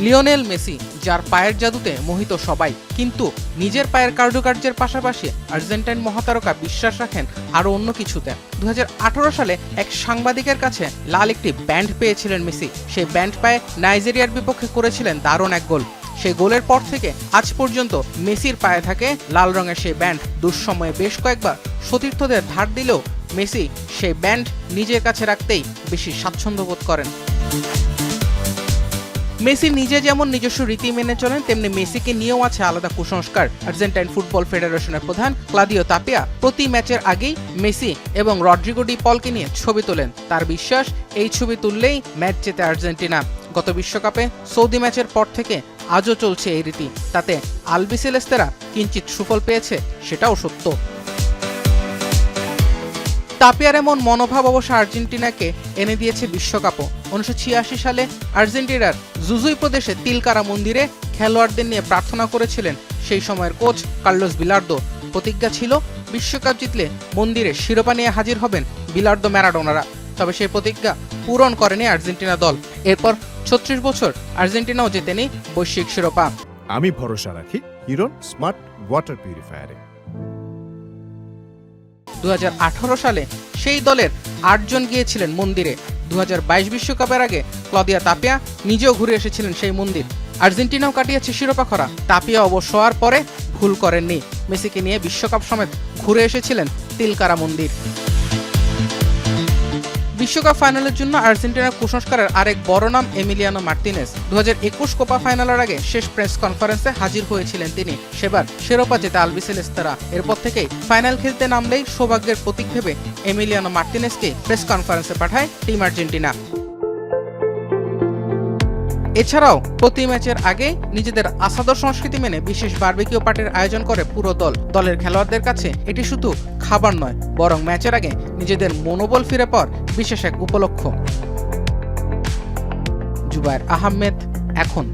Lionel Messi, যার পায়ের জাদুতে মোহিত সবাই, কিন্তু নিজের পায়ের কার্যকার্যের পাশাপাশি আর্জেন্টাইন মহাতারকা বিশ্বাস রাখেন আরও অন্য কিছুতে। 2018 সালে এক সাংবাদিকের কাছে লাল একটি ব্যান্ড পেয়েছিলেন মেসি। সেই ব্যান্ড পায়ে নাইজেরিয়ার বিপক্ষে করেছিলেন দারুণ এক গোল। সেই গোলের পর থেকে আজ পর্যন্ত মেসির পায়ে থাকে লাল রঙের সেই ব্যান্ড। দুঃসময়ে বেশ কয়েকবার সতীর্থদের ধার দিলেও মেসি সেই ব্যান্ড নিজের কাছে রাখতেই বেশি স্বাচ্ছন্দ্য বোধ করেন। মেসি নিজে যেমন নিজস্ব রীতি মেনে চলেন, তেমনি মেসিকে নিয়েও আছে আলাদা কুসংস্কার। আর্জেন্টাইন ফুটবল ফেডারেশনের প্রধান ক্লাদিও তাপিয়া প্রতি ম্যাচের আগেই মেসি এবং রড্রিগো ডি পলকে নিয়ে ছবি তোলেন। তার বিশ্বাস, এই ছবি তুললেই ম্যাচ জেতে আর্জেন্টিনা। গত বিশ্বকাপে সৌদি ম্যাচের পর থেকে আজও চলছে এই রীতি। তাতে আলবিসেলেস্তেরা কিঞ্চিৎ সুফল পেয়েছে, সেটাও সত্য। তাপিয়ার এমন মনোভাব অবশ্য আর্জেন্টিনাকে এনে দিয়েছে বিশ্বকাপও। 1986 সালে আর্জেন্টিনার জুজুই প্রদেশে তিলকারা মন্দিরে খেলোয়াড়দের নিয়ে প্রার্থনা করেছিলেন সেই সময়ের কোচ কার্লোস বিলার্দো। প্রতিজ্ঞা ছিল বিশ্বকাপ জিতলে মন্দিরে শিরোপা নিয়ে হাজির হবেন বিলার্দো ম্যারাডোনারা। তবে সেই প্রতিজ্ঞা পূরণ করেনি আর্জেন্টিনা দল। এরপর 36 বছর আর্জেন্টিনাও জেতেনি বৈশ্বিক শিরোপা। আমি ভরসা রাখি হিরন স্মার্ট ওয়াটার পিউরিফায়ারে। 2018 সালে সেই দলের 8 জন গিয়েছিলেন মন্দিরে। 2022 বিশ্বকাপের আগে ক্লদিয়া তাপিয়া নিজেও ঘুরে এসেছিলেন সেই মন্দির। আর্জেন্টিনাও কাটিয়েছে শিরোপা খরা। তাপিয়া অবশ্য আর পরে ভুল করেননি, মেসিকে নিয়ে বিশ্বকাপ সমেত ঘুরে এসেছিলেন তিলকারা মন্দির। বিশ্বকাপ ফাইনালের জন্য আর্জেন্টিনার কুসংস্কারের আরেক বড় নাম এমিলিয়ানো মার্তিনেজ। 2021 কোপা ফাইনালের আগে শেষ প্রেস কনফারেন্সে হাজির হয়েছিলেন তিনি। সেবার শিরোপা জেতে আলবিসেলেস্তেরা। এরপর থেকেই ফাইনাল খেলতে নামলেই সৌভাগ্যের প্রতীক ভেবে এমিলিয়ানো মার্তিনেজকে প্রেস কনফারেন্সে পাঠায় টিম আর্জেন্টিনা। এছাড়াও প্রতি ম্যাচের আগে নিজেদের আসাদর সংস্কৃতি মেনে বিশেষ বারবিকিউ পার্টির আয়োজন করে পুরো দল। দলের খেলোয়াড়দের কাছে এটি শুধু খাবার নয়, বরং ম্যাচের আগে নিজেদের মনোবল ফিরে পাওয়ার বিশেষ এক উপলক্ষ। জুবায়ের আহমেদ, এখন।